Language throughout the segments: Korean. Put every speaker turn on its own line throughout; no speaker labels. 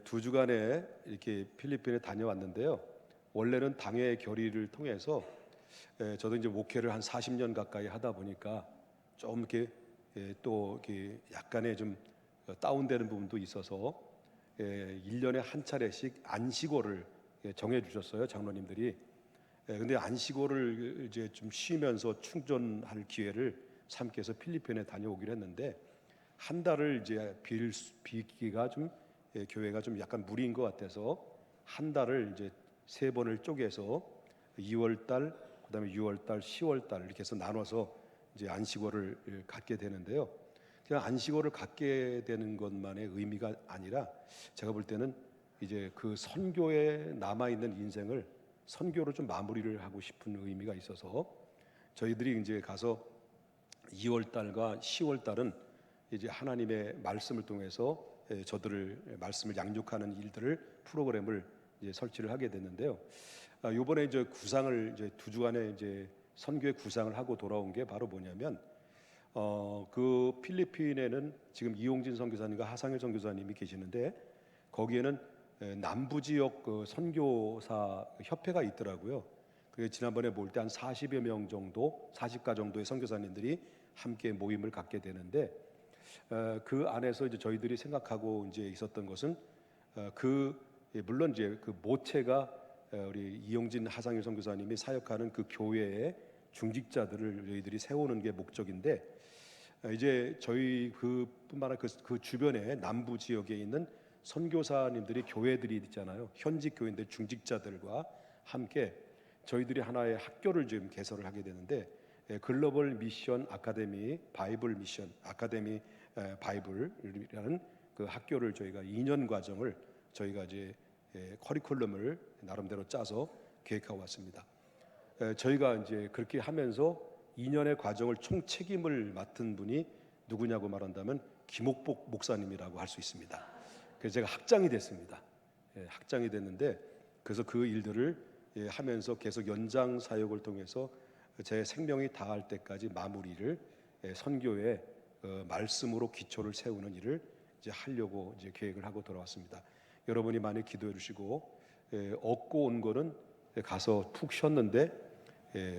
두 주간에 이렇게 필리핀에 다녀왔는데요. 원래는 당회 결의를 통해서 저도 이제 목회를 한 40년 가까이 하다 보니까 좀 이렇게 또 이렇게 약간의 좀 다운되는 부분도 있어서 1년에 한 차례씩 안식월을 정해 주셨어요, 장로님들이. 근데 안식월을 이제 좀 쉬면서 충전할 기회를 삼켜서 필리핀에 다녀오기로 했는데 한 달을 이제 빌기가 좀 교회가 좀 약간 무리인 것 같아서 한 달을 이제 세 번을 쪼개서 2월 달, 그다음에 6월 달, 10월 달 이렇게 해서 나눠서 이제 안식월을 갖게 되는데요. 그냥 안식월을 갖게 되는 것만의 의미가 아니라 제가 볼 때는 이제 그 선교에 남아 있는 인생을 선교로 좀 마무리를 하고 싶은 의미가 있어서 저희들이 이제 가서 2월 달과 10월 달은 이제 하나님의 말씀을 통해서 저들을 말씀을 양육하는 일들을 프로그램을 이제 설치를 하게 됐는데요. 이번에 이제 구상을 이제 두 주간에 이제 선교의 구상을 하고 돌아온 게 바로 뭐냐면 그 필리핀에는 지금 이용진 선교사님과 하상일 선교사님이 계시는데 거기에는 남부 지역 그 선교사 협회가 있더라고요. 그래서 지난번에 볼 때 한 40여 명 정도, 40가 정도의 선교사님들이 함께 모임을 갖게 되는데 그 안에서 이제 저희들이 생각하고 이제 있었던 것은 물론 이제 그 모체가 우리 이용진 하상일 선교사님이 사역하는 그 교회의 중직자들을 저희들이 세우는 게 목적인데 이제 저희 그뿐만 아니라 그 주변에 남부 지역에 있는 선교사님들이 교회들이 있잖아요. 현직 교인들 중직자들과 함께 저희들이 하나의 학교를 지금 개설을 하게 되는데 글로벌 미션 아카데미 바이블 미션 아카데미 바이블이라는 그 학교를 저희가 2년 과정을 저희가 이제 커리큘럼을 나름대로 짜서 계획하고 왔습니다. 저희가 이제 그렇게 하면서 2년의 과정을 총 책임을 맡은 분이 누구냐고 말한다면 김옥복 목사님이라고 할 수 있습니다. 그래서 제가 학장이 됐습니다. 학장이 됐는데 그래서 그 일들을 하면서 계속 연장 사역을 통해서 제 생명이 다할 때까지 마무리를 선교의 말씀으로 기초를 세우는 일을 이제 하려고 이제 계획을 하고 돌아왔습니다. 여러분이 많이 기도해 주시고 얻고 온 거는 가서 푹 쉬었는데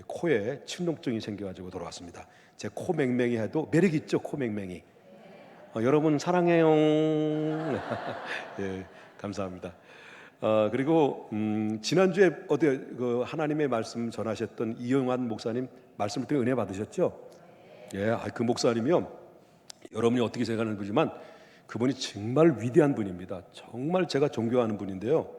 코에 침농증이 생겨가지고 돌아왔습니다. 제 코 맹맹이 해도 매력 있죠, 코 맹맹이. 여러분 사랑해요. 예, 감사합니다. 그리고 지난주에 그 하나님의 말씀 전하셨던 이용환 목사님 말씀을 통해 은혜 받으셨죠? 예, 그 목사님이요. 여러분이 어떻게 생각하는지 모르지만 그분이 정말 위대한 분입니다. 정말 제가 존경하는 분인데요.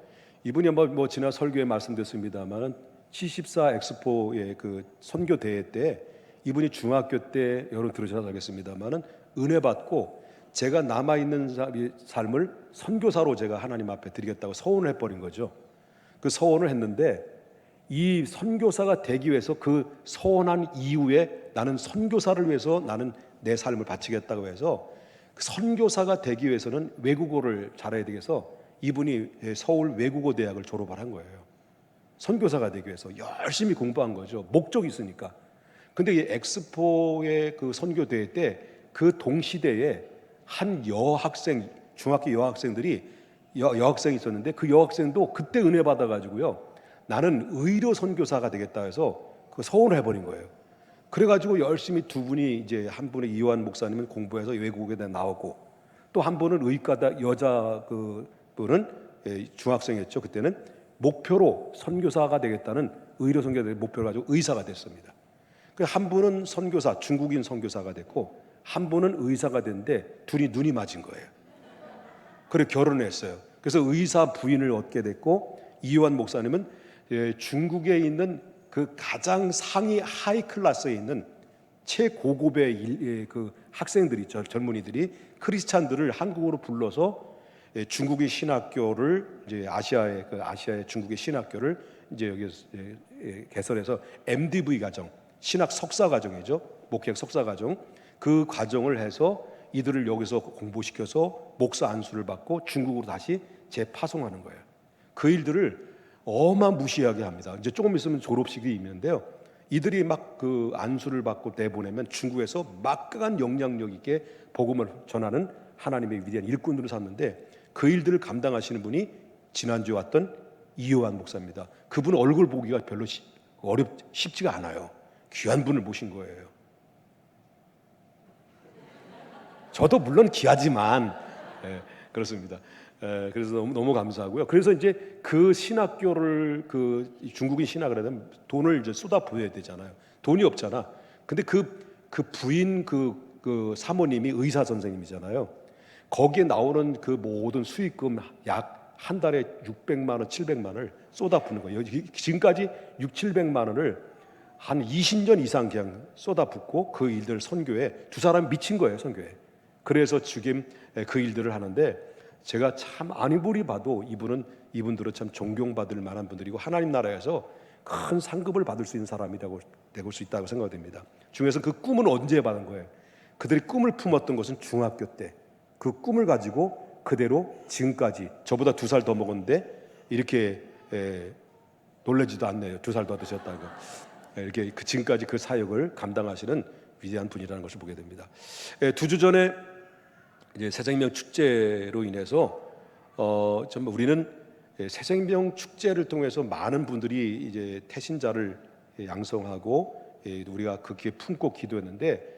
이분이 뭐 지난 설교에 말씀드렸습니다만 74 엑스포의 그 선교 대회 때 이분이 중학교 때 여러분 들으셔서 알겠습니다만은 은혜 받고 제가 남아 있는 삶을 선교사로 제가 하나님 앞에 드리겠다고 서원을 해버린 거죠. 그 서원을 했는데 이 선교사가 되기 위해서 그 서원한 이후에 나는 선교사를 위해서 나는 내 삶을 바치겠다고 해서 선교사가 되기 위해서는 외국어를 잘해야 되겠어. 이분이 서울 외국어 대학을 졸업을 한 거예요. 선교사가 되기 위해서 열심히 공부한 거죠. 목적이 있으니까. 근데 이 엑스포의 그 선교 대회 때 그 동시대에 한 여학생, 중학교 여학생들이 여학생이 있었는데 그 여학생도 그때 은혜 받아가지고요. 나는 의료 선교사가 되겠다 해서 그 서원을 해버린 거예요. 그래가지고 열심히 두 분이 이제 한 분의 이완 목사님은 공부해서 외국에 나오고 또 한 분은 의과다 여자 그 분은 중학생이었죠. 그때는 목표로 선교사가 되겠다는 의료 선교사의 목표를 가지고 의사가 됐습니다. 한 분은 선교사 중국인 선교사가 됐고 한 분은 의사가 됐는데 둘이 눈이 맞은 거예요. 그래 결혼했어요. 그래서 의사 부인을 얻게 됐고 이완 목사님은 중국에 있는 그 가장 상위 하이 클래스에 있는 최고급의 그 학생들이 젊은이들이 크리스찬들을 한국으로 불러서 중국의 신학교를 이제 아시아의 중국의 신학교를 이제 여기 개설해서 MDV 과정, 신학 석사 과정이죠. 목회학 석사 과정. 그 과정을 해서 이들을 여기서 공부시켜서 목사 안수를 받고 중국으로 다시 재파송하는 거예요. 그 일들을 어마무시하게 합니다. 이제 조금 있으면 졸업식이 있는데요. 이들이 막 그 안수를 받고 내보내면 중국에서 막강한 영향력 있게 복음을 전하는 하나님의 위대한 일꾼들을 삼는데 그 일들을 감당하시는 분이 지난주에 왔던 이요한 목사입니다. 그분 얼굴 보기가 별로 쉽지가 않아요. 귀한 분을 모신 거예요. 저도 물론 귀하지만 그렇습니다. 그래서 너무 감사하고요. 그래서 이제 그 신학교를 그 중국인 신학을 하려면 돈을 이제 쏟아부어야 되잖아요. 돈이 없잖아. 근데 그 부인 그 사모님이 의사 선생님이잖아요. 거기에 나오는 그 모든 수익금 약 한 달에 600만 원, 700만 원을 쏟아붓는 거예요. 지금까지 6, 700만 원을 한 20년 이상 그냥 쏟아붓고 그 일들 선교에 두 사람이 미친 거예요, 선교에. 그래서 지금 그 일들을 하는데 제가 참 아무리 봐도 이분들은 참 존경받을 만한 분들이고 하나님 나라에서 큰 상급을 받을 수 있는 사람이라고 될 수 있다고 생각됩니다. 중에서 그 꿈은 언제 받은 거예요? 그들이 꿈을 품었던 것은 중학교 때. 그 꿈을 가지고 그대로 지금까지 저보다 2살 더 먹었는데 이렇게 놀라지도 않네요. 2살 더 드셨다고. 이렇게 지금까지 그 사역을 감당하시는 위대한 분이라는 것을 보게 됩니다. 2주 전에 이제 새생명 축제로 인해서 정말 우리는 새생명 축제를 통해서 많은 분들이 이제 태신자를 양성하고 우리가 그렇게 품고 기도했는데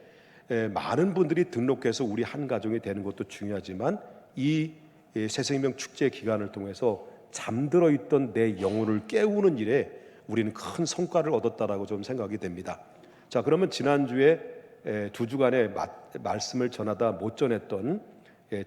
많은 분들이 등록해서 우리 한 가정이 되는 것도 중요하지만 이 새생명 축제 기간을 통해서 잠들어 있던 내 영혼을 깨우는 일에 우리는 큰 성과를 얻었다라고 좀 생각이 됩니다. 자, 그러면 지난주에 2주간의 말씀을 전하다 못 전했던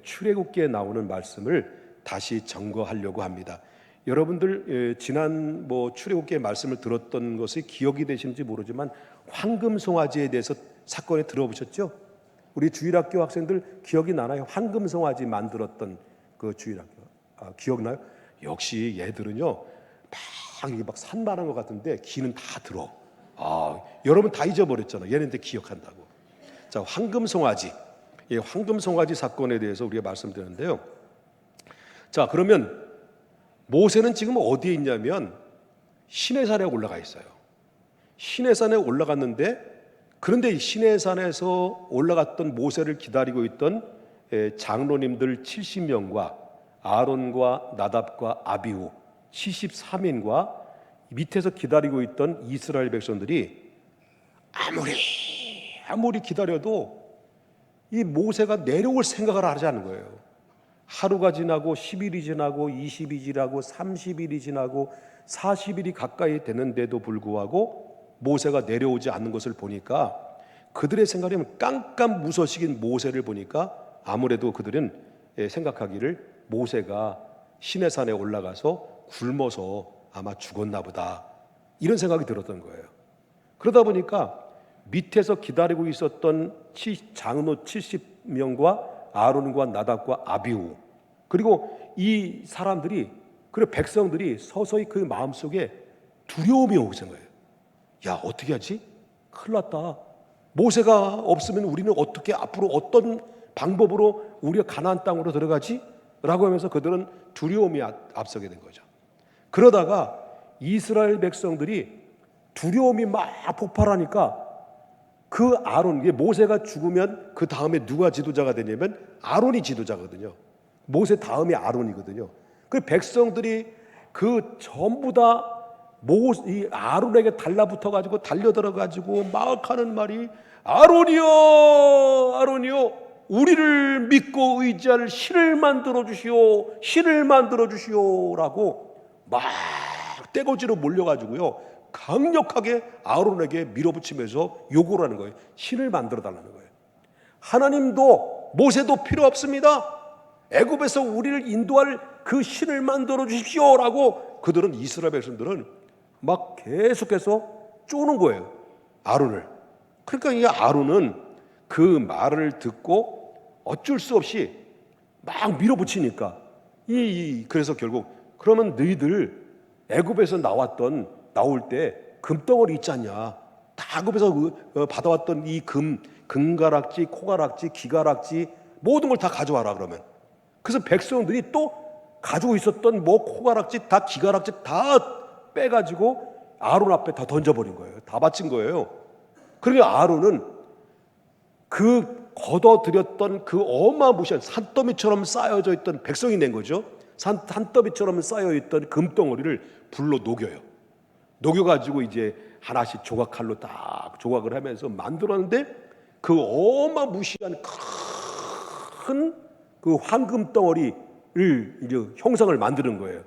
출애굽기에 나오는 말씀을 다시 점거하려고 합니다. 여러분들 지난 출애굽기의 말씀을 들었던 것이 기억이 되시는지 모르지만 황금송아지에 대해서 사건에 들어보셨죠? 우리 주일학교 학생들 기억이 나나요? 황금송아지 만들었던 그 주일학교 기억나요? 역시 얘들은요 막 산만한 것 같은데 기는 다 들어. 여러분 다 잊어버렸잖아요. 얘네들 기억한다고. 자, 황금송아지, 황금송아지 사건에 대해서 우리가 말씀드렸는데요. 자, 그러면 모세는 지금 어디에 있냐면 시내산에 올라가 있어요. 시내산에 올라갔는데 그런데 시내산에서 올라갔던 모세를 기다리고 있던 장로님들 70명과 아론과 나답과 아비후 73인과 밑에서 기다리고 있던 이스라엘 백성들이 아무리 기다려도 이 모세가 내려올 생각을 하지 않는 거예요. 하루가 지나고 10일이 지나고 20일이 지나고 30일이 지나고 40일이 가까이 되는데도 불구하고 모세가 내려오지 않는 것을 보니까 그들의 생각이면 깜깜무소식인 모세를 보니까 아무래도 그들은 생각하기를 모세가 시내산에 올라가서 굶어서 아마 죽었나 보다 이런 생각이 들었던 거예요. 그러다 보니까 밑에서 기다리고 있었던 장로 70명과 아론과 나답과 아비후 그리고 이 사람들이 그리고 백성들이 서서히 그 마음속에 두려움이 오게 된 거예요. 야, 어떻게 하지? 큰일 났다. 모세가 없으면 우리는 어떻게 앞으로 어떤 방법으로 우리가 가나안 땅으로 들어가지? 라고 하면서 그들은 두려움이 앞서게 된 거죠. 그러다가 이스라엘 백성들이 두려움이 막 폭발하니까 그 아론, 모세가 죽으면 그 다음에 누가 지도자가 되냐면 아론이 지도자거든요. 모세 다음에 아론이거든요. 그 백성들이 그 전부 다 이 아론에게 달라붙어가지고 달려들어가지고 막 하는 말이 아론이여 우리를 믿고 의지할 신을 만들어 주시오 라고 막 떼거지로 몰려가지고요 강력하게 아론에게 밀어붙이면서 요구를 하는 거예요. 신을 만들어 달라는 거예요. 하나님도 모세도 필요 없습니다. 애굽에서 우리를 인도할 그 신을 만들어 주십시오라고 그들은 이스라엘 백성들은 막 계속해서 쪼는 거예요. 아론을. 그러니까 이 아론은 그 말을 듣고 어쩔 수 없이 막 밀어붙이니까 그래서 결국 그러면 너희들 애굽에서 나올 때 금덩어리 있지 않냐? 다 애굽에서 받아왔던 이 금가락지, 코가락지, 기가락지 모든 걸 다 가져와라 그러면. 그래서 백성들이 또 가지고 있었던 코가락지 다 기가락지 다 빼가지고 아론 앞에 다 던져버린 거예요. 다 바친 거예요. 그러니까 아론은 그 걷어들였던 그 어마무시한 산더미처럼 쌓여져 있던 백성이 낸 거죠. 산더미처럼 쌓여있던 금덩어리를 불로 녹여요. 녹여가지고 이제 하나씩 조각칼로 딱 조각을 하면서 만들었는데 그 어마무시한 큰 그 황금 덩어리를 이제 형상을 만드는 거예요.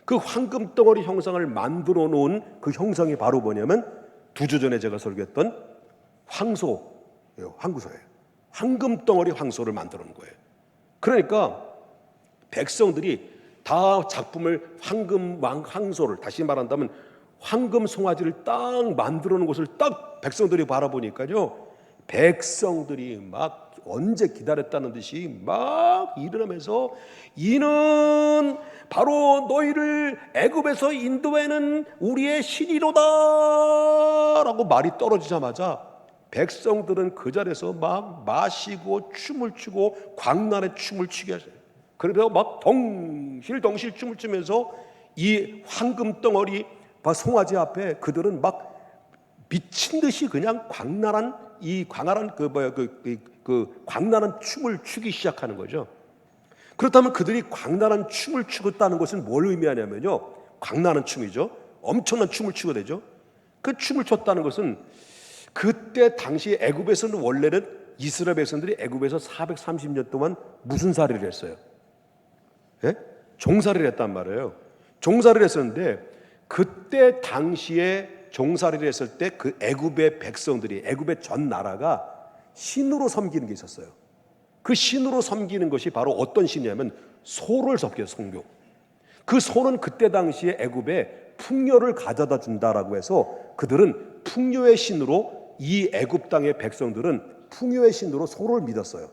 그 황금 덩어리 형상을 만들어 놓은 그 형상이 바로 뭐냐면 2주 전에 제가 설교했던 황소예요. 황구소예요. 황금 덩어리 황소를 만들어 놓은 거예요. 그러니까 백성들이 다 작품을 황금 황소를, 다시 말한다면 황금 송아지를 딱 만들어 놓은 것을 딱 백성들이 바라보니까요, 백성들이 막 언제 기다렸다는 듯이 막 일어나면서 이는 바로 너희를 애굽에서 인도해는 우리의 신이로다 라고 말이 떨어지자마자 백성들은 그 자리에서 막 마시고 춤을 추고 광란의 춤을 추게 하셔요. 그래서 막 덩실덩실 춤을 추면서 이 황금 덩어리 송아지 앞에 그들은 막 미친 듯이 그냥 광란한 광란한 춤을 추기 시작하는 거죠. 그렇다면 그들이 광란한 춤을 추었다는 것은 뭘 의미하냐면요, 광란한 춤이죠. 엄청난 춤을 추게 되죠. 그 춤을 췄다는 것은 그때 당시 애굽에서는 원래는 이스라엘 백성들이 애굽에서 430년 동안 무슨 살이를 했어요? 예? 종살이를 했단 말이에요. 종살이를 했었는데 그때 당시에 종살이를 했을 때 그 애굽의 백성들이, 애굽의 전 나라가 신으로 섬기는 게 있었어요. 그 신으로 섬기는 것이 바로 어떤 신이냐면 소를 섬겨요. 성묘. 그 소는 그때 당시에 애굽에 풍요를 가져다 준다라고 해서 그들은 풍요의 신으로, 이 애굽 땅의 백성들은 풍요의 신으로 소를 믿었어요.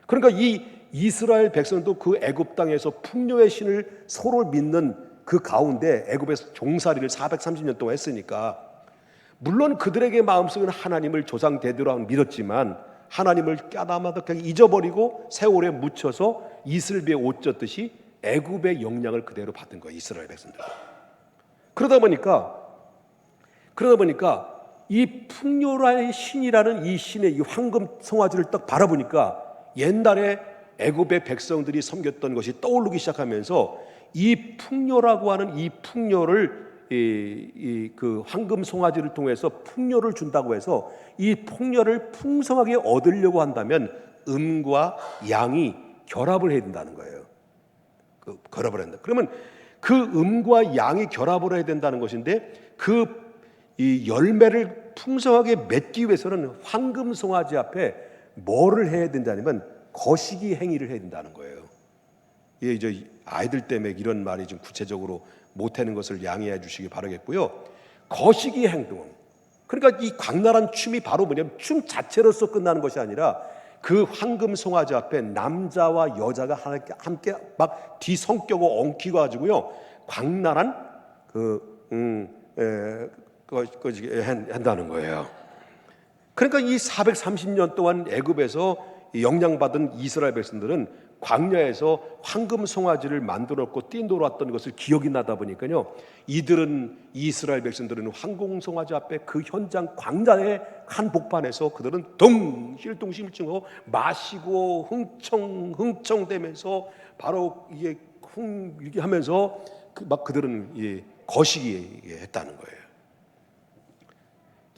그러니까 이 이스라엘 백성도 그 애굽 땅에서 풍요의 신을, 소를 믿는 그 가운데 애굽에서 종살이를 430년 동안 했으니까, 물론 그들에게 마음속에는 하나님을 조상 대대로 믿었지만 하나님을 까다마득하게 잊어버리고 세월에 묻혀서 이슬비에 옷 젖듯이 애굽의 영향을 그대로 받은 거예요, 이스라엘 백성들. 그러다 보니까 이 풍요라의 신이라는 이 신의 이 황금 송아지를 딱 바라보니까 옛날에 애굽의 백성들이 섬겼던 것이 떠오르기 시작하면서 이 풍요라고 하는 이 풍요를 그 황금 송아지를 통해서 풍요를 준다고 해서 이 풍요를 풍성하게 얻으려고 한다면 음과 양이 결합을 해야 된다는 거예요. 결합을 한다. 그러면 그 음과 양이 결합을 해야 된다는 것인데 이 열매를 풍성하게 맺기 위해서는 황금 송아지 앞에 뭐를 해야 된다면 거시기 행위를 해야 된다는 거예요. 예, 이제 아이들 때문에 이런 말이 좀 구체적으로 못하는 것을 양해해 주시기 바라겠고요. 거시기 행동. 그러니까 이 광란한 춤이 바로 뭐냐면 춤 자체로서 끝나는 것이 아니라 그 황금 송아지 앞에 남자와 여자가 함께 막 뒤성격을 엉키고 가지고요, 광란한 한다는 거예요. 그러니까 이 430년 동안 애굽에서 영향받은 이스라엘 백성들은 광야에서 황금 송아지를 만들었고 뛴돌았던 것을 기억이 나다 보니까요, 이스라엘 백성들은 황금 송아지 앞에 그 현장 광야의 한 복판에서 그들은 덩실덩실증하고 마시고 흥청대면서 바로 이게 이렇게 하면서 막 그들은 거시기 했다는 거예요.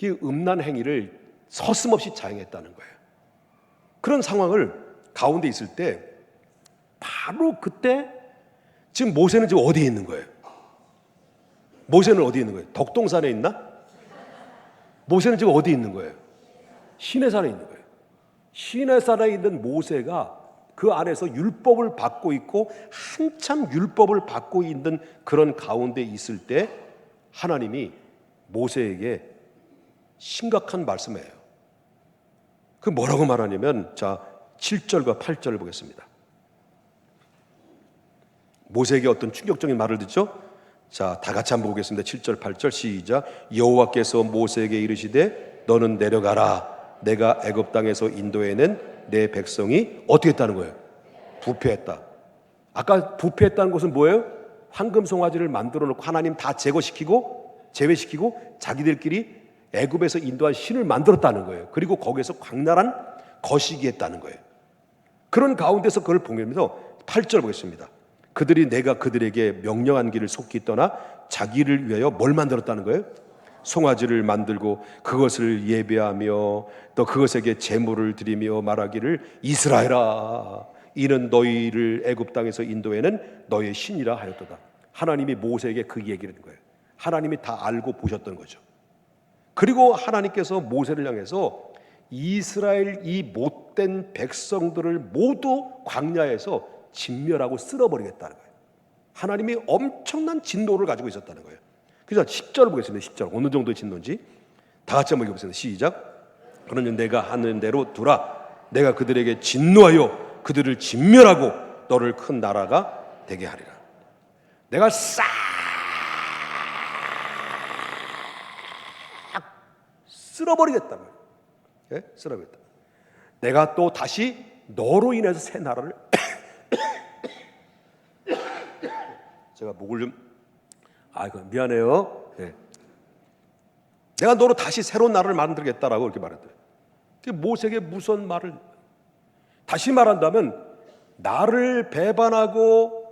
이 음란 행위를 서슴없이 자행했다는 거예요. 그런 상황을 가운데 있을 때 바로 그때 지금 모세는 지금 어디에 있는 거예요? 모세는 어디에 있는 거예요? 덕동산에 있나? 모세는 지금 어디에 있는 거예요? 시내산에 있는 거예요. 시내산에 있는 모세가 그 안에서 율법을 받고 있고 한참 율법을 받고 있는 그런 가운데 있을 때 하나님이 모세에게 심각한 말씀이에요. 그 뭐라고 말하냐면, 자 7절과 8절을 보겠습니다. 모세에게 어떤 충격적인 말을 듣죠? 자, 다 같이 한번 보겠습니다. 7절 8절 시작. 여호와께서 모세에게 이르시되 너는 내려가라. 내가 애굽 땅에서 인도해낸 내 백성이 어떻게 했다는 거예요? 부패했다. 아까 부패했다는 것은 뭐예요? 황금 송아지를 만들어 놓고 하나님 다 제외시키고 자기들끼리 애굽에서 인도한 신을 만들었다는 거예요. 그리고 거기에서 광란한 거시기 했다는 거예요. 그런 가운데서 그걸 보면서 8절 보겠습니다. 그들이 내가 그들에게 명령한 길을 속히 떠나 자기를 위하여 뭘 만들었다는 거예요? 송아지를 만들고 그것을 예배하며 또 그것에게 제물을 드리며 말하기를 이스라엘아 이는 너희를 애굽 땅에서 인도해낸 너희의 신이라 하였도다. 하나님이 모세에게 그 얘기를 한 거예요. 하나님이 다 알고 보셨던 거죠. 그리고 하나님께서 모세를 향해서 이스라엘 이 못된 백성들을 모두 광야에서 진멸하고 쓸어버리겠다는 거예요. 하나님이 엄청난 진노를 가지고 있었다는 거예요. 그래서 10절 보겠습니다. 10절 어느 정도의 진노인지 다 같이 한번 읽어보겠습니다. 시작. 그러니 내가 하는 대로 두라. 내가 그들에게 진노하여 그들을 진멸하고 너를 큰 나라가 되게 하리라. 내가 싹 쓸어버리겠다는 거예요. 예? 쓸어버리겠다. 내가 또 다시 너로 인해서 새 나라를 제가 목을 좀 미안해요. 예. 내가 너로 다시 새로운 나라를 만들겠다라고 이렇게 말했대요. 모세에게 무슨 말을 다시 말한다면 나를 배반하고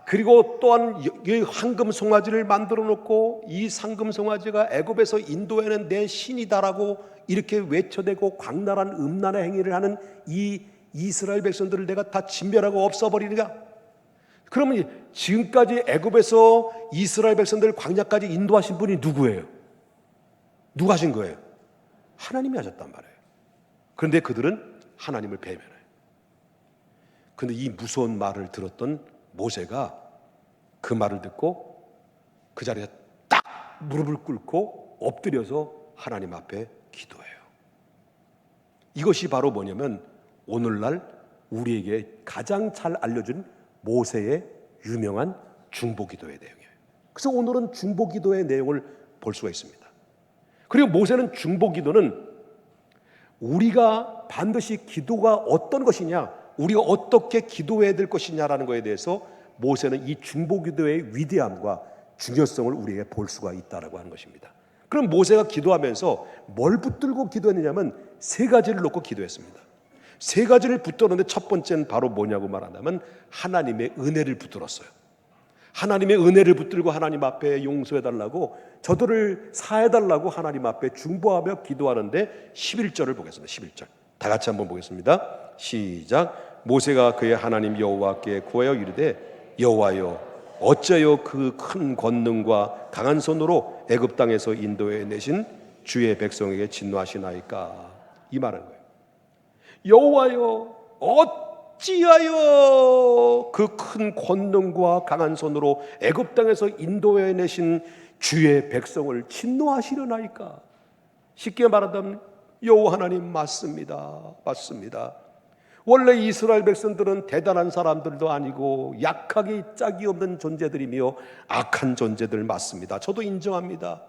그리고 또한 이 황금 송아지를 만들어 놓고 이 황금 송아지가 애굽에서 인도해낸 내 신이다라고 이렇게 외쳐대고 광랄한 음란의 행위를 하는 이 이스라엘 백성들을 내가 다 진멸하고 없애버리는가? 그러면 지금까지 애굽에서 이스라엘 백성들을 광야까지 인도하신 분이 누구예요? 누가 하신 거예요? 하나님이 하셨단 말이에요. 그런데 그들은 하나님을 배면해요. 그런데 이 무서운 말을 들었던 모세가 그 말을 듣고 그 자리에 딱 무릎을 꿇고 엎드려서 하나님 앞에 기도해요. 이것이 바로 뭐냐면 오늘날 우리에게 가장 잘 알려준 모세의 유명한 중보기도의 내용이에요. 그래서 오늘은 중보기도의 내용을 볼 수가 있습니다. 그리고 모세는 중보기도는 우리가 반드시 기도가 어떤 것이냐, 우리가 어떻게 기도해야 될 것이냐라는 것에 대해서 모세는 이 중보기도의 위대함과 중요성을 우리에게 볼 수가 있다라고 하는 것입니다. 그럼 모세가 기도하면서 뭘 붙들고 기도했느냐면 세 가지를 놓고 기도했습니다. 세 가지를 붙들었는데 첫 번째는 바로 뭐냐고 말한다면 하나님의 은혜를 붙들었어요. 하나님의 은혜를 붙들고 하나님 앞에 용서해달라고, 저들을 사해달라고 하나님 앞에 중보하며 기도하는데 11절을 보겠습니다. 11절 다 같이 한번 보겠습니다. 시작. 모세가 그의 하나님 여호와께 구하여 이르되 여호와여 어찌하여 그 큰 권능과 강한 손으로 애굽 땅에서 인도해 내신 주의 백성에게 진노하시나이까? 이 말은 거예요. 여호와여 어찌하여 그 큰 권능과 강한 손으로 애굽 땅에서 인도해 내신 주의 백성을 진노하시려나이까? 쉽게 말하자면 여호와 하나님 맞습니다. 맞습니다. 원래 이스라엘 백성들은 대단한 사람들도 아니고 약하기 짝이 없는 존재들이며 악한 존재들 맞습니다. 저도 인정합니다.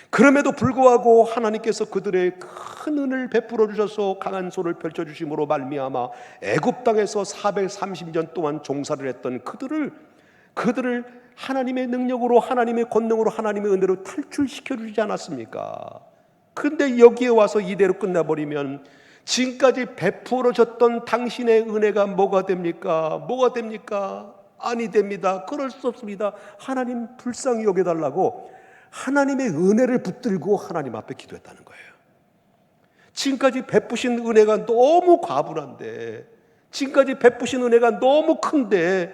그럼에도 불구하고 하나님께서 그들의 큰 은혜를 베풀어 주셔서 강한 손을 펼쳐 주심으로 말미암아 애굽 땅에서 430년 동안 종사를 했던 그들을 하나님의 능력으로, 하나님의 권능으로, 하나님의 은혜로 탈출시켜 주지 않았습니까? 그런데 여기에 와서 이대로 끝나버리면 지금까지 베풀어 줬던 당신의 은혜가 뭐가 됩니까? 뭐가 됩니까? 아니 됩니다. 그럴 수 없습니다. 하나님 불쌍히 여겨달라고 하나님의 은혜를 붙들고 하나님 앞에 기도했다는 거예요. 지금까지 베푸신 은혜가 너무 과분한데, 지금까지 베푸신 은혜가 너무 큰데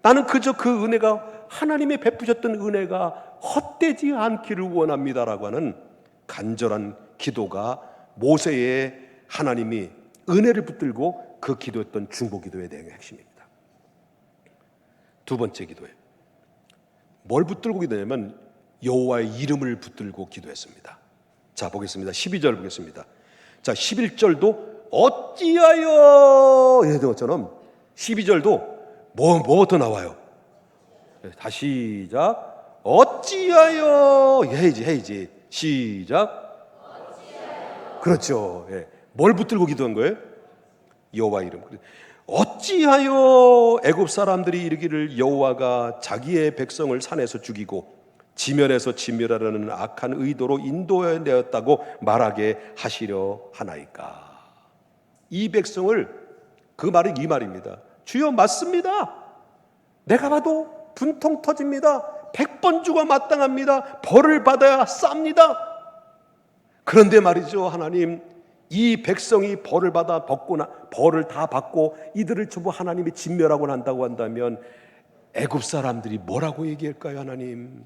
나는 그저 그 은혜가, 하나님의 베푸셨던 은혜가 헛되지 않기를 원합니다라고 하는 간절한 기도가 모세의 하나님이 은혜를 붙들고 그 기도했던 중보기도의 내용의 핵심입니다. 두 번째 기도예요. 뭘 붙들고 기도냐면 여호와의 이름을 붙들고 기도했습니다. 자, 보겠습니다. 12절 보겠습니다. 자, 11절도 어찌하여 이랬던 것처럼 12절도 뭐부터 나와요? 다시 시작. 어찌하여 해야지. 시작. 어찌하여. 그렇죠. 예. 뭘 붙들고 기도한 거예요? 여호와 이름. 어찌하여 애굽 사람들이 이르기를 여호와가 자기의 백성을 산에서 죽이고 지면에서 진멸하려는 악한 의도로 인도해내었다고 말하게 하시려 하나이까. 이 백성을, 그 말은 이 말입니다. 주여, 맞습니다. 내가 봐도 분통 터집니다. 100번 죽어 마땅합니다. 벌을 받아야 쌉니다. 그런데 말이죠, 하나님, 이 백성이 벌을 받아 벌을 다 받고 이들을 전부 하나님이 진멸하고 난다고 한다면 애굽 사람들이 뭐라고 얘기할까요? 하나님,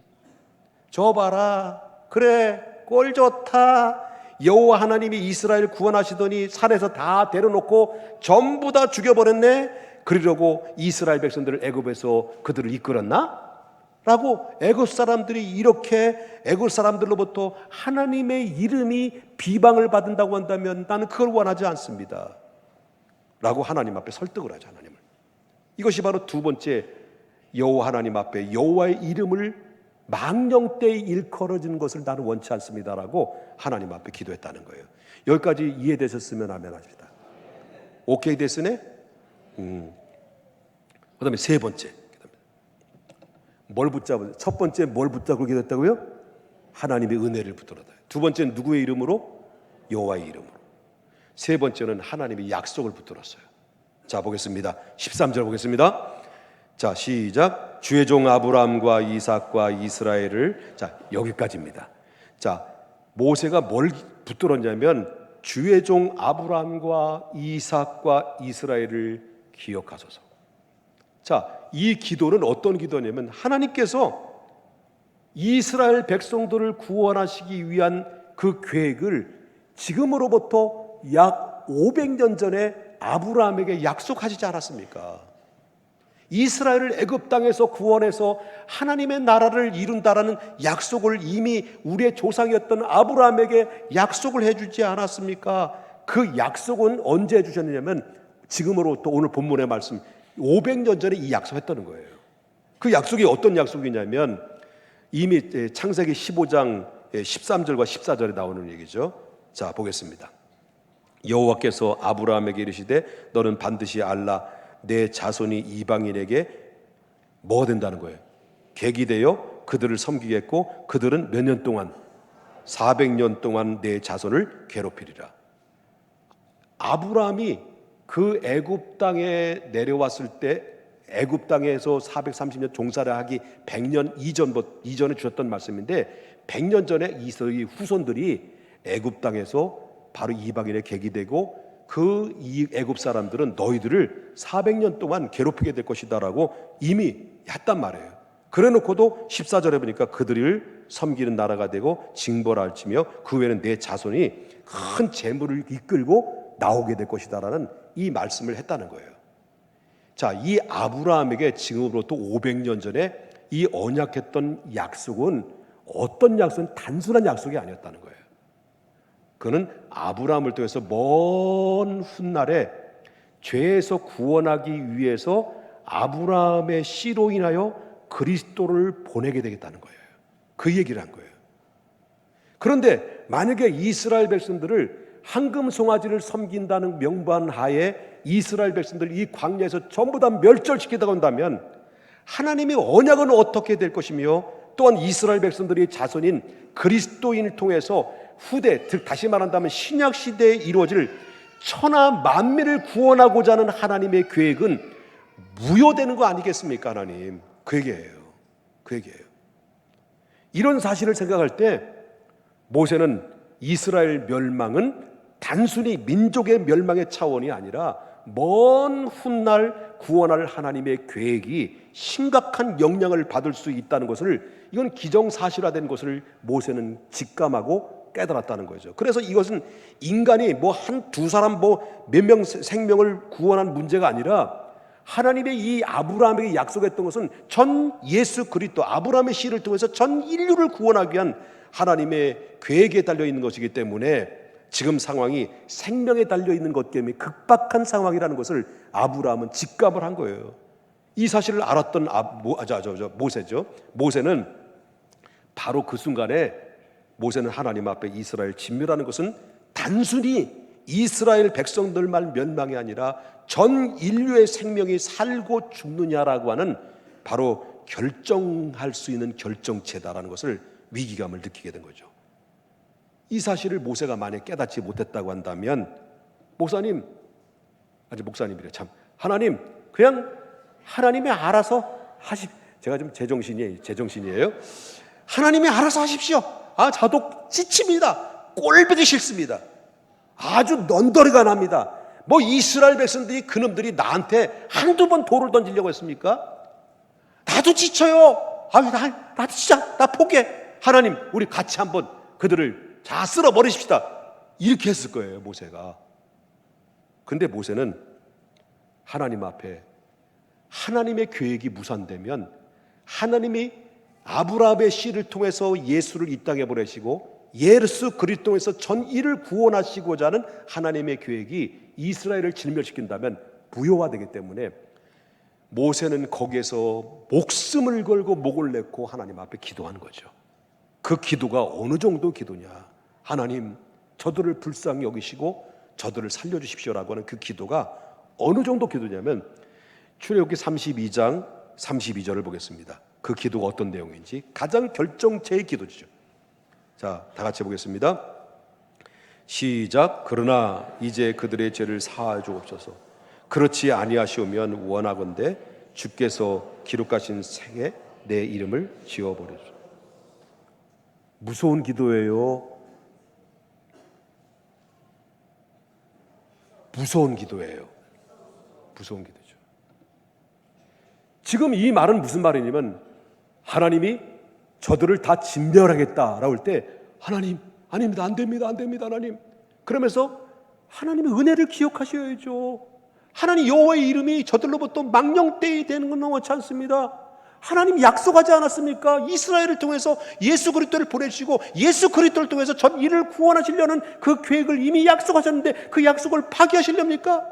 저 봐라, 그래, 꼴 좋다. 여호와 하나님이 이스라엘 구원하시더니 산에서 다 데려놓고 전부 다 죽여버렸네. 그러려고 이스라엘 백성들을 애굽에서 그들을 이끌었나? 라고 애굽 사람들이 이렇게 애굽 사람들로부터 하나님의 이름이 비방을 받는다고 한다면 나는 그걸 원하지 않습니다 라고 하나님 앞에 설득을 하죠. 하나님을. 이것이 바로 두 번째, 여호와 하나님 앞에 여호와의 이름을 망령되이 일컬어지는 것을 나는 원치 않습니다라고 하나님 앞에 기도했다는 거예요. 여기까지 이해되셨으면 아멘 하십니다. 오케이 됐으네? 그 다음에 세 번째, 뭘 붙잡은? 첫 번째 뭘 붙잡고 기도했다고요? 하나님의 은혜를 붙들어다. 두 번째는 누구의 이름으로? 여호와의 이름으로. 세 번째는 하나님의 약속을 붙들었어요. 자, 보겠습니다. 13절 보겠습니다. 자, 시작. 주의 종 아브라함과 이삭과 이스라엘을, 자, 여기까지입니다. 자, 모세가 뭘 붙들었냐면 주의 종 아브라함과 이삭과 이스라엘을 기억하소서. 자, 이 기도는 어떤 기도냐면 하나님께서 이스라엘 백성들을 구원하시기 위한 그 계획을 지금으로부터 약 500년 전에 아브라함에게 약속하시지 않았습니까? 이스라엘을 애굽 땅에서 구원해서 하나님의 나라를 이룬다라는 약속을 이미 우리의 조상이었던 아브라함에게 약속을 해주지 않았습니까? 그 약속은 언제 해주셨느냐면 지금으로부터 오늘 본문의 말씀 500년 전에 이 약속했다는 거예요. 그 약속이 어떤 약속이냐면 이미 창세기 15장 13절과 14절에 나오는 얘기죠. 자, 보겠습니다. 여호와께서 아브라함에게 이르시되 너는 반드시 알라 내 자손이 이방인에게 뭐 된다는 거예요? 객이 되어 그들을 섬기겠고 그들은 몇 년 동안? 400년 동안 내 자손을 괴롭히리라. 아브라함이 그 애굽 땅에 내려왔을 때 애굽 땅에서 430년 종사를 하기 100년 이전에 주셨던 말씀인데 100년 전에 이스라엘 후손들이 애굽 땅에서 바로 이방인의 객이 되고 그 애굽 사람들은 너희들을 400년 동안 괴롭히게 될 것이다라고 이미 했단 말이에요. 그래놓고도 14절에 보니까 그들을 섬기는 나라가 되고 징벌할지며 그 외에는 내 자손이 큰 재물을 이끌고 나오게 될 것이다라는 이 말씀을 했다는 거예요. 자, 이 아브라함에게 지금으로부터 500년 전에 이 언약했던 약속은 어떤 약속은 단순한 약속이 아니었다는 거예요. 그는 아브라함을 통해서 먼 훗날에 죄에서 구원하기 위해서 아브라함의 씨로 인하여 그리스도를 보내게 되겠다는 거예요. 그 얘기를 한 거예요. 그런데 만약에 이스라엘 백성들을 황금 송아지를 섬긴다는 명분 하에 이스라엘 백성들 이 광야에서 전부 다 멸절시키다가 온다면 하나님의 언약은 어떻게 될 것이며 또한 이스라엘 백성들의 자손인 그리스도인을 통해서 후대, 즉 다시 말한다면 신약 시대에 이루어질 천하 만민을 구원하고자 하는 하나님의 계획은 무효되는 거 아니겠습니까? 하나님, 그 얘기예요. 그 얘기예요. 이런 사실을 생각할 때 모세는 이스라엘 멸망은 단순히 민족의 멸망의 차원이 아니라 먼 훗날 구원할 하나님의 계획이 심각한 영향을 받을 수 있다는 것을, 이건 기정사실화된 것을 모세는 직감하고 깨달았다는 거죠. 그래서 이것은 인간이 뭐 한 두 사람 뭐 몇 명 생명을 구원한 문제가 아니라 하나님의 이 아브라함에게 약속했던 것은 전 예수 그리스도 아브라함의 씨를 통해서 전 인류를 구원하기 위한 하나님의 계획에 달려 있는 것이기 때문에 지금 상황이 생명에 달려 있는 것 때문에 급박한 상황이라는 것을 아브라함은 직감을 한 거예요. 이 사실을 알았던 모세죠. 모세는 바로 그 순간에 모세는 하나님 앞에 이스라엘 진멸하는 것은 단순히 이스라엘 백성들만 멸망이 아니라 전 인류의 생명이 살고 죽느냐라고 하는 바로 결정할 수 있는 결정체다라는 것을 위기감을 느끼게 된 거죠. 이 사실을 모세가 만약 깨닫지 못했다고 한다면 목사님, 아직 목사님이래 참, 하나님 그냥 하나님이 알아서 제가 좀 제정신이에요. 하나님이 알아서 하십시오. 저도 지칩니다. 꼴보기 싫습니다. 아주 넌더리가 납니다. 뭐 이스라엘 백성들이 그놈들이 나한테 한두 번 돌을 던지려고 했습니까? 나도 지쳐요. 나도 진짜 나 포기해. 하나님 우리 같이 한번 그들을 다 쓸어버리십시다. 이렇게 했을 거예요 모세가. 근데 모세는 하나님 앞에 하나님의 계획이 무산되면 하나님이 아브라함의 씨를 통해서 예수를 이 땅에 보내시고 예수 그리스도를 통해서 전인을 구원하시고자 하는 하나님의 계획이 이스라엘을 진멸시킨다면 무효화되기 때문에 모세는 거기에서 목숨을 걸고 목을 내고 하나님 앞에 기도하는 거죠. 그 기도가 어느 정도 기도냐, 하나님 저들을 불쌍히 여기시고 저들을 살려주십시오라고 하는 그 기도가 어느 정도 기도냐면 출애굽기 32장 32절을 보겠습니다. 그 기도가 어떤 내용인지 가장 결정체의 기도죠. 자, 다 같이 보겠습니다. 시작. 그러나 이제 그들의 죄를 사하여 주옵소서. 그렇지 아니하시오면 원하건대 주께서 기록하신 생에 내 이름을 지워버리소서. 무서운 기도예요. 무서운 기도예요. 무서운 기도죠. 지금 이 말은 무슨 말이냐면 하나님이 저들을 다 진멸하겠다라고 할 때 하나님 아닙니다. 안 됩니다. 하나님. 그러면서 하나님의 은혜를 기억하셔야죠. 하나님 여호와의 이름이 저들로부터 망령되이 되는 건 너무치 않습니다. 하나님 약속하지 않았습니까? 이스라엘을 통해서 예수 그리스도를 보내시고 예수 그리스도를 통해서 전 인을 구원하시려는 그 계획을 이미 약속하셨는데 그 약속을 파기하시렵니까?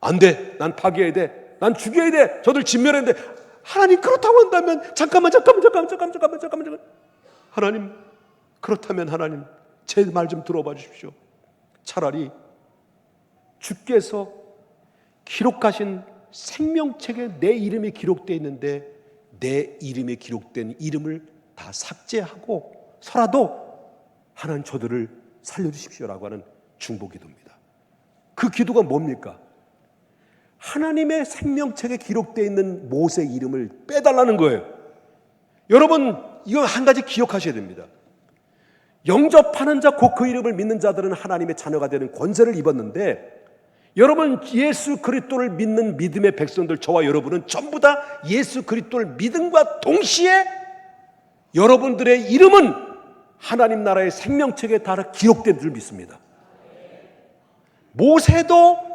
안 돼. 난 파기해야 돼. 난 죽여야 돼. 저들 진멸해야 돼. 하나님 그렇다고 한다면 잠깐만. 하나님 그렇다면 하나님 제 말 좀 들어봐 주십시오. 차라리 주께서 기록하신 생명책에 내 이름이 기록되어 있는데 내 이름이 기록된 이름을 다 삭제하고 서라도 하나님 저들을 살려주십시오라고 하는 중보기도입니다. 그 기도가 뭡니까? 하나님의 생명책에 기록되어 있는 모세 이름을 빼달라는 거예요. 여러분 이거 한 가지 기억하셔야 됩니다. 영접하는 자 곧 그 이름을 믿는 자들은 하나님의 자녀가 되는 권세를 입었는데 여러분 예수 그리스도를 믿는 믿음의 백성들 저와 여러분은 전부 다 예수 그리스도를 믿음과 동시에 여러분들의 이름은 하나님 나라의 생명책에 따라 기록된 줄 믿습니다. 모세도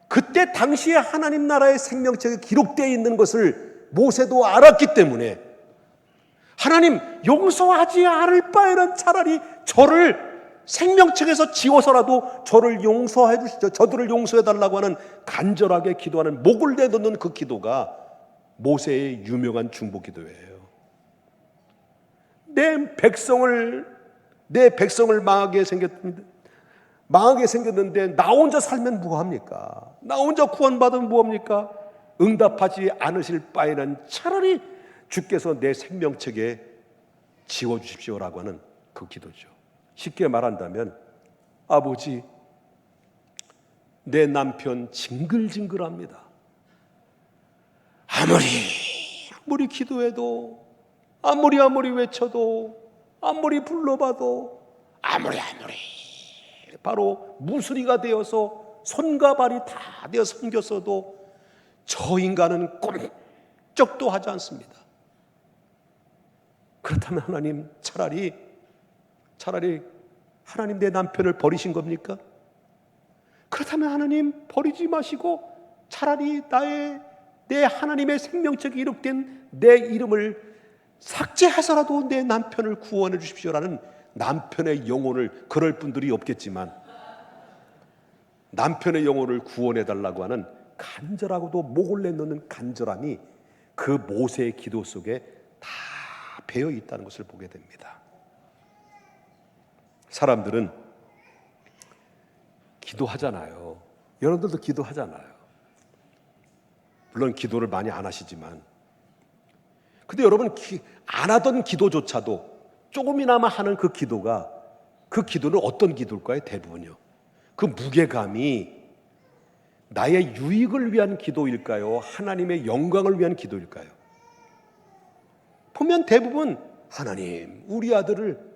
그때 당시에 하나님 나라의 생명책에 기록되어 있는 것을 모세도 알았기 때문에 하나님 용서하지 않을 바에는 차라리 저를 생명책에서 지워서라도 저를 용서해 주시죠. 저들을 용서해 달라고 하는 간절하게 기도하는 목을 내놓는 그 기도가 모세의 유명한 중보 기도예요. 내 백성을 망하게 생겼는데 나 혼자 살면 뭐합니까? 나 혼자 구원받으면 뭐합니까? 응답하지 않으실 바에는 차라리 주께서 내 생명책에 지워주십시오라고 하는 그 기도죠. 쉽게 말한다면 아버지 내 남편 징글징글합니다. 아무리 기도해도 아무리 외쳐도 아무리 불러봐도 아무리 바로 무수리가 되어서 손과 발이 다 되어 섬겼어도 저 인간은 꼼짝도 하지 않습니다. 그렇다면 하나님 차라리 하나님 내 남편을 버리신 겁니까? 그렇다면 하나님 버리지 마시고 차라리 내 하나님의 생명책에 기록된 내 이름을 삭제해서라도 내 남편을 구원해 주십시오라는 남편의 영혼을, 그럴 분들이 없겠지만 남편의 영혼을 구원해 달라고 하는 간절하고도 목을 내놓는 간절함이 그 모세의 기도 속에 다 배어 있다는 것을 보게 됩니다. 사람들은 기도하잖아요. 여러분들도 기도하잖아요. 물론 기도를 많이 안 하시지만 근데 여러분, 안 하던 기도조차도 조금이나마 하는 그 기도는 어떤 기도일까요? 대부분요. 그 무게감이 나의 유익을 위한 기도일까요? 하나님의 영광을 위한 기도일까요? 보면 대부분 하나님, 우리 아들을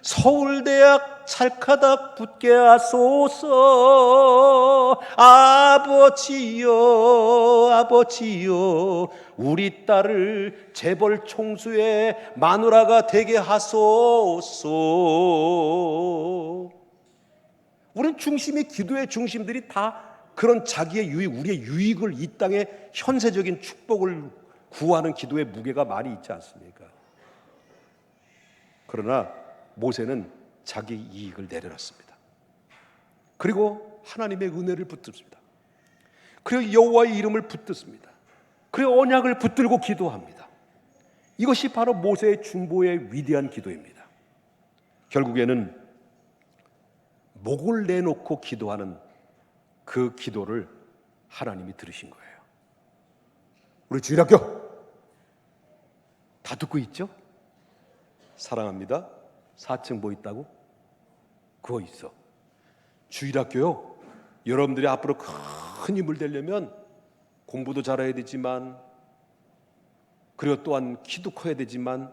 서울대학 찰카닥 붙게 하소서. 아버지여, 우리 딸을 재벌 총수의 마누라가 되게 하소서. 우리는 기도의 중심들이 다 그런 자기의 유익, 우리의 유익을, 이 땅의 현세적인 축복을 구하는 기도의 무게가 많이 있지 않습니까? 그러나 모세는 자기 이익을 내려놨습니다. 그리고 하나님의 은혜를 붙듭니다. 그리고 여호와의 이름을 붙듭니다. 그리고 언약을 붙들고 기도합니다. 이것이 바로 모세의 중보의 위대한 기도입니다. 결국에는 목을 내놓고 기도하는 그 기도를 하나님이 들으신 거예요. 우리 주일학교 다 듣고 있죠? 사랑합니다. 4층 뭐 있다고? 그거 있어. 주일학교요, 여러분들이 앞으로 큰 힘을 되려면 공부도 잘해야 되지만, 그리고 또한 키도 커야 되지만,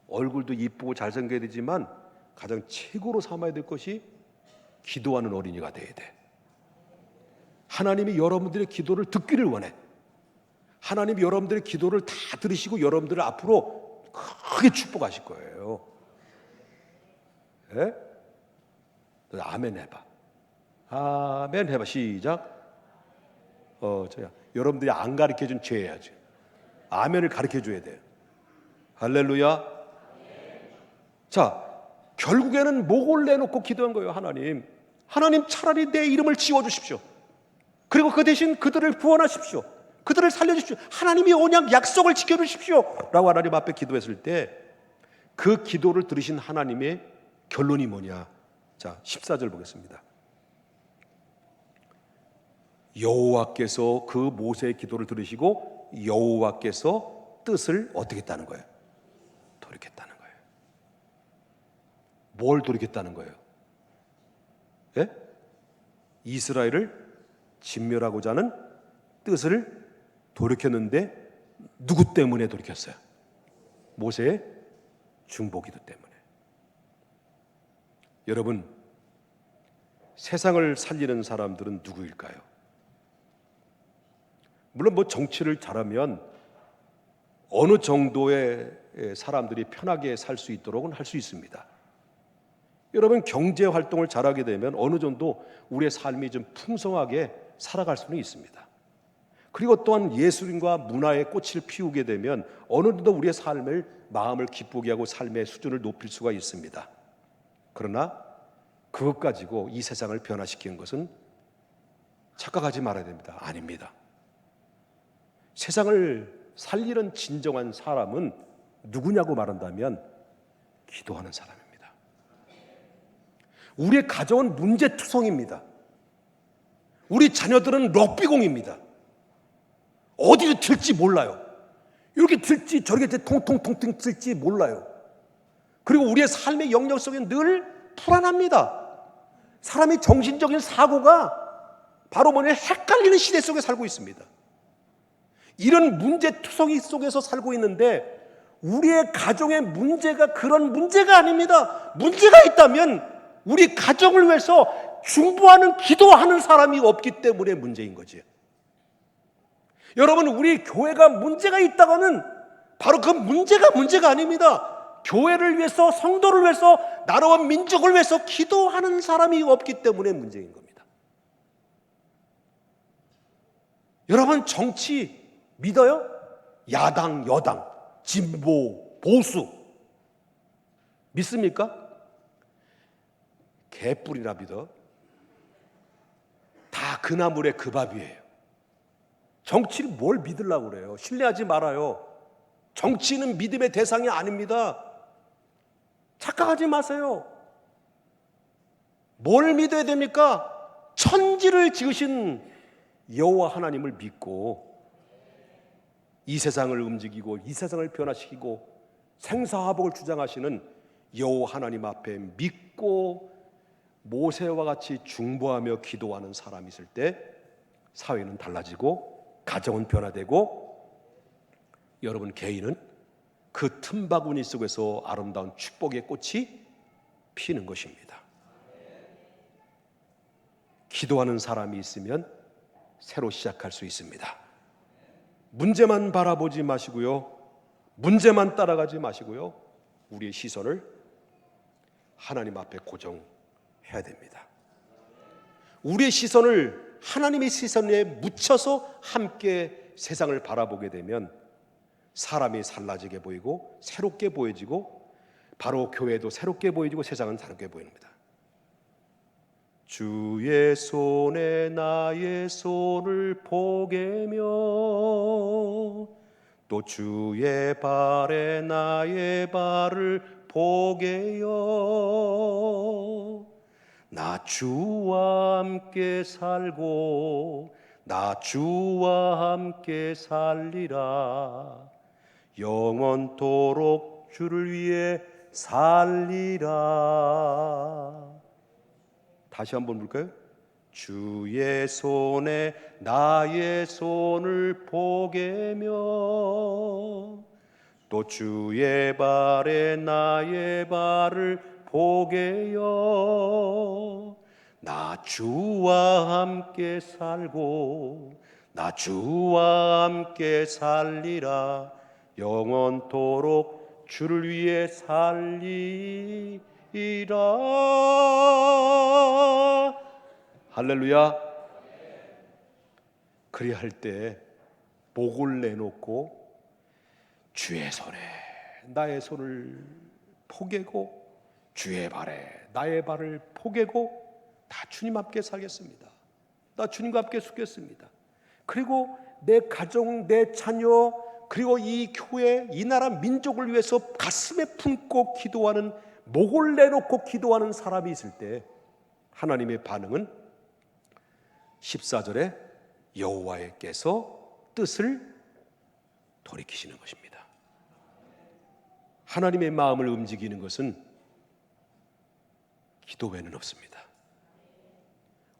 얼굴도 이쁘고 잘생겨야 되지만, 가장 최고로 삼아야 될 것이 기도하는 어린이가 돼야 돼. 하나님이 여러분들의 기도를 듣기를 원해. 하나님이 여러분들의 기도를 다 들으시고 여러분들을 앞으로 크게 축복하실 거예요. 예? 아멘 해봐. 아멘 해봐. 시작. 여러분들이 안 가르쳐준 죄야지. 아멘을 가르쳐줘야 돼요. 할렐루야. 자, 결국에는 목을 내놓고 기도한 거예요. 하나님 차라리 내 이름을 지워주십시오. 그리고 그 대신 그들을 구원하십시오. 그들을 살려주십시오. 하나님이 언약 약속을 지켜주십시오 라고 하나님 앞에 기도했을 때 그 기도를 들으신 하나님의 결론이 뭐냐. 자, 14절 보겠습니다. 여호와께서 그 모세의 기도를 들으시고 여호와께서 뜻을 어떻게 했다는 거예요? 돌이켰다는 거예요. 뭘 돌이켰다는 거예요? 예? 이스라엘을 진멸하고자 하는 뜻을 돌이켰는데 누구 때문에 돌이켰어요? 모세의 중보기도 때문에. 여러분, 세상을 살리는 사람들은 누구일까요? 물론 정치를 잘하면 어느 정도의 사람들이 편하게 살 수 있도록은 할 수 있습니다. 여러분, 경제 활동을 잘하게 되면 어느 정도 우리의 삶이 좀 풍성하게 살아갈 수는 있습니다. 그리고 또한 예술인과 문화의 꽃을 피우게 되면 어느 정도 우리의 마음을 기쁘게 하고 삶의 수준을 높일 수가 있습니다. 그러나 그것 가지고 이 세상을 변화시키는 것은 착각하지 말아야 됩니다. 아닙니다. 세상을 살리는 진정한 사람은 누구냐고 말한다면 기도하는 사람입니다. 우리의 가정은 문제투성입니다. 우리 자녀들은 럭비공입니다. 어디로 튈지 몰라요. 이렇게 튈지 저렇게 통통통통 튈지 몰라요. 그리고 우리의 삶의 영역 속에 늘 불안합니다. 사람이 정신적인 사고가 바로 헷갈리는 시대 속에 살고 있습니다. 이런 문제투성이 속에서 살고 있는데 우리의 가정의 문제가 그런 문제가 아닙니다. 문제가 있다면 우리 가정을 위해서 중보하는 기도하는 사람이 없기 때문에 문제인 거지. 여러분, 우리 교회가 문제가 있다가는 바로 그 문제가 아닙니다. 교회를 위해서, 성도를 위해서, 나라와 민족을 위해서 기도하는 사람이 없기 때문에 문제인 겁니다. 여러분, 정치 믿어요? 야당, 여당, 진보, 보수 믿습니까? 개뿔이나 믿어. 다 그 나물의 그 밥이에요. 정치를 뭘 믿으려고 그래요? 신뢰하지 말아요. 정치는 믿음의 대상이 아닙니다. 착각하지 마세요. 뭘 믿어야 됩니까? 천지를 지으신 여호와 하나님을 믿고 이 세상을 움직이고 이 세상을 변화시키고 생사화복을 주장하시는 여호와 하나님 앞에 믿고 모세와 같이 중보하며 기도하는 사람이 있을 때 사회는 달라지고 가정은 변화되고 여러분 개인은 그 틈바구니 속에서 아름다운 축복의 꽃이 피는 것입니다. 기도하는 사람이 있으면 새로 시작할 수 있습니다. 문제만 바라보지 마시고요, 문제만 따라가지 마시고요, 우리의 시선을 하나님 앞에 고정해야 됩니다. 우리의 시선을 하나님의 시선에 묻혀서 함께 세상을 바라보게 되면 사람이 달라지게 보이고 새롭게 보여지고 바로 교회도 새롭게 보여지고 세상은 새롭게 보입니다. 주의 손에 나의 손을 포개며 또 주의 발에 나의 발을 포개요. 나 주와 함께 살고 나 주와 함께 살리라. 영원토록 주를 위해 살리라. 다시 한번 볼까요? 주의 손에 나의 손을 포개며 또 주의 발에 나의 발을 포개요. 나 주와 함께 살고 나 주와 함께 살리라. 영원토록 주를 위해 살리라. 할렐루야. 그리할 때 목을 내놓고 주의 손에 나의 손을 포개고 주의 발에 나의 발을 포개고 다 주님 앞에 살겠습니다. 나 주님과 함께 죽겠습니다. 그리고 내 가정, 내 자녀, 그리고 이 교회, 이 나라 민족을 위해서 가슴에 품고 기도하는, 목을 내놓고 기도하는 사람이 있을 때 하나님의 반응은 14절에 여호와께서 뜻을 돌이키시는 것입니다. 하나님의 마음을 움직이는 것은 기도 외에는 없습니다.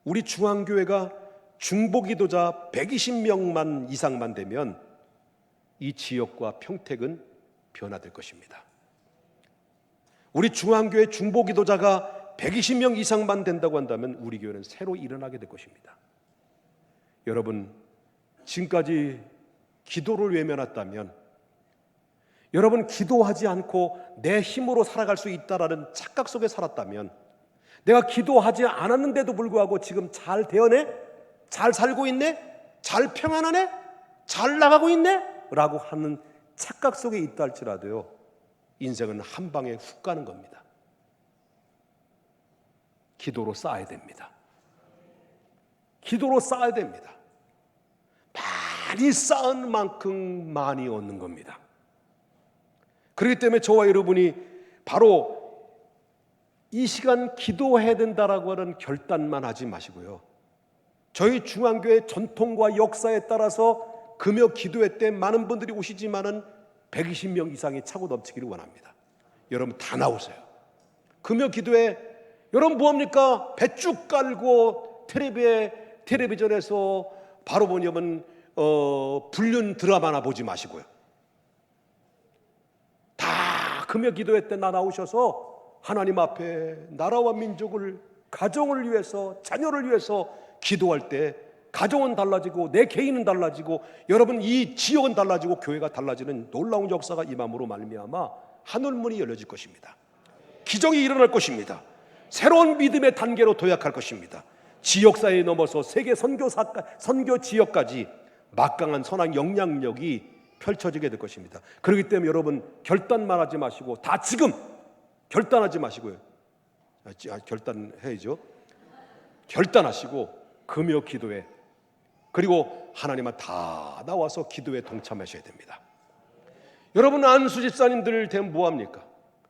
우리 중앙교회가 중보기도자 120명만 이상만 되면 이 지역과 평택은 변화될 것입니다. 우리 중앙교회 중보기도자가 120명 이상만 된다고 한다면 우리 교회는 새로 일어나게 될 것입니다. 여러분, 지금까지 기도를 외면했다면, 여러분 기도하지 않고 내 힘으로 살아갈 수 있다라는 착각 속에 살았다면, 내가 기도하지 않았는데도 불구하고 지금 잘 되어내? 잘 살고 있네? 잘 평안하네? 잘 나가고 있네? 라고 하는 착각 속에 있다 할지라도요, 인생은 한 방에 훅 가는 겁니다. 기도로 쌓아야 됩니다. 기도로 쌓아야 됩니다. 많이 쌓은 만큼 많이 얻는 겁니다. 그렇기 때문에 저와 여러분이 바로 이 시간 기도해야 된다라고 하는 결단만 하지 마시고요, 저희 중앙교회 전통과 역사에 따라서 금요 기도회 때 많은 분들이 오시지만은 120명 이상이 차고 넘치기를 원합니다. 여러분 다 나오세요. 금요 기도회 여러분 뭐합니까? 배쭉 깔고 텔레비전에서 바로 뭐냐면 불륜 드라마나 보지 마시고요, 다 금요 기도회 때 나오셔서 하나님 앞에 나라와 민족을, 가정을 위해서, 자녀를 위해서 기도할 때 가정은 달라지고 내 개인은 달라지고 여러분 이 지역은 달라지고 교회가 달라지는 놀라운 역사가 임함으로 말미암아 하늘문이 열려질 것입니다. 기적이 일어날 것입니다. 새로운 믿음의 단계로 도약할 것입니다. 지역사회에 넘어서 세계 선교 지역까지 막강한 선한 영향력이 펼쳐지게 될 것입니다. 그렇기 때문에 여러분 결단만 하지 마시고 다 지금 결단하지 마시고요, 결단해야죠. 결단하시고 금요 기도회, 그리고 하나님은 다 나와서 기도에 동참하셔야 됩니다. 여러분 안수 집사님들 되면 뭐합니까?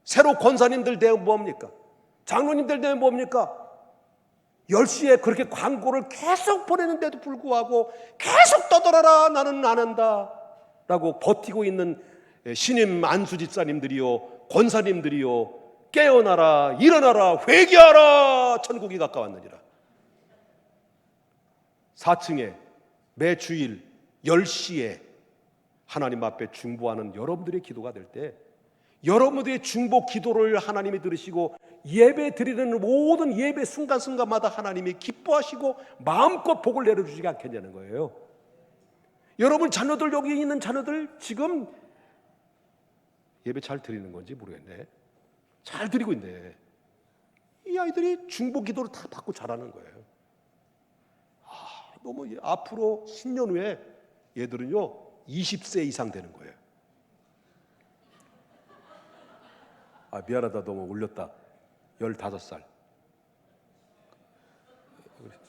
새로 권사님들 되면 뭐합니까? 장로님들 되면 뭐합니까? 10시에 그렇게 광고를 계속 보내는데도 불구하고 계속 떠들어라, 나는 안 한다 라고 버티고 있는 신임 안수 집사님들이요, 권사님들이요, 깨어나라, 일어나라, 회개하라, 천국이 가까웠느니라. 4층에 매 주일 10시에 하나님 앞에 중보하는 여러분들의 기도가 될 때, 여러분들의 중보 기도를 하나님이 들으시고 예배 드리는 모든 예배 순간순간마다 하나님이 기뻐하시고 마음껏 복을 내려주시지 않겠냐는 거예요. 여러분 자녀들, 여기 있는 자녀들 지금 예배 잘 드리는 건지 모르겠네. 잘 드리고 있네. 이 아이들이 중보 기도를 다 받고 자라는 거예요. 너무 앞으로 10년 후에 얘들은요 20세 이상 되는 거예요. 미안하다, 너무 올렸다. 15살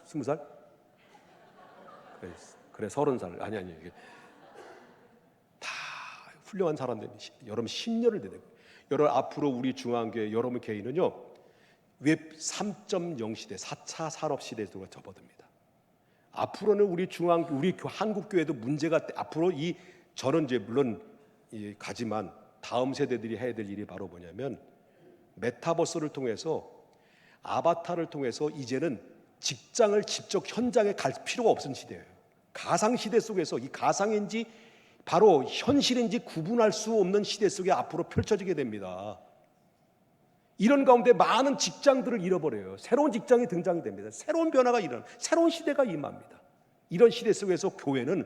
20살? 그래 30살. 아니 다 훌륭한 사람들. 여러분 10년을 되는 거예요. 여러분 앞으로 우리 중앙교회 여러분 교회는요 웹 3.0 시대, 4차 산업 시대에 접어듭니다. 앞으로는 우리 한국교회도 문제가, 앞으로 저는 이제 물론 가지만 다음 세대들이 해야 될 일이 바로 뭐냐면, 메타버스를 통해서, 아바타를 통해서 이제는 직장을 직접 현장에 갈 필요가 없은 시대예요. 가상 시대 속에서 이 가상인지 바로 현실인지 구분할 수 없는 시대 속에 앞으로 펼쳐지게 됩니다. 이런 가운데 많은 직장들을 잃어버려요. 새로운 직장이 등장이 됩니다. 새로운 변화가 일어나는, 새로운 시대가 임합니다. 이런 시대 속에서 교회는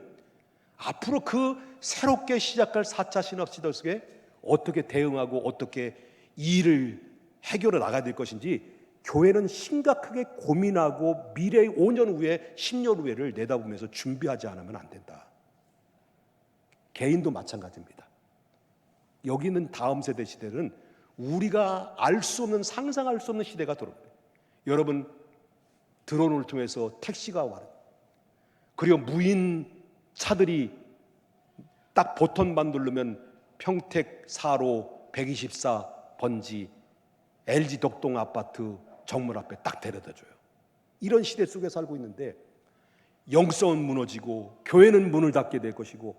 앞으로 그 새롭게 시작할 4차 신학 시대 속에 어떻게 대응하고 어떻게 일을 해결해 나가야 될 것인지 교회는 심각하게 고민하고 미래의 5년 후에 10년 후에를 내다보면서 준비하지 않으면 안 된다. 개인도 마찬가지입니다. 여기 있는 다음 세대 시대는 우리가 알 수 없는, 상상할 수 없는 시대가 들어옵니다. 여러분 드론을 통해서 택시가 와요. 그리고 무인 차들이 딱 버튼만 누르면 평택 4로 124 번지 LG 덕동 아파트 정문 앞에 딱 데려다 줘요. 이런 시대 속에 살고 있는데 영성은 무너지고 교회는 문을 닫게 될 것이고,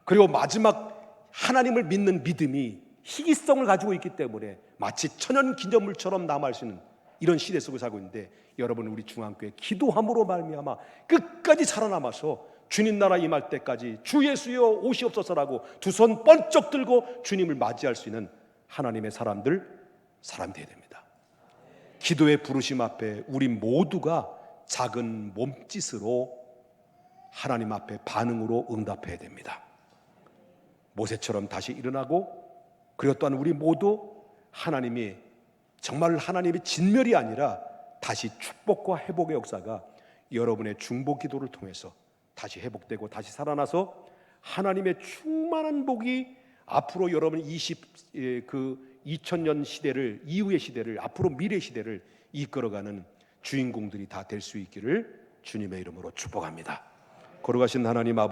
그리고 마지막 하나님을 믿는 믿음이 희귀성을 가지고 있기 때문에 마치 천연 기념물처럼 남아있을 수 있는 이런 시대 속에 살고 있는데, 여러분 우리 중앙교회 기도함으로 말미암아 끝까지 살아남아서 주님 나라 임할 때까지 주 예수여 오시옵소서라고 두 손 번쩍 들고 주님을 맞이할 수 있는 하나님의 사람 되어야 됩니다. 기도의 부르심 앞에 우리 모두가 작은 몸짓으로 하나님 앞에 반응으로 응답해야 됩니다. 모세처럼 다시 일어나고, 그리고 또한 우리 모두 하나님이 정말 하나님의 진멸이 아니라 다시 축복과 회복의 역사가 여러분의 중보 기도를 통해서 다시 회복되고 다시 살아나서 하나님의 충만한 복이 앞으로 여러분 2000년 시대를, 이후의 시대를, 앞으로 미래 시대를 이끌어가는 주인공들이 다 될 수 있기를 주님의 이름으로 축복합니다. 걸어가신 하나님 아버지,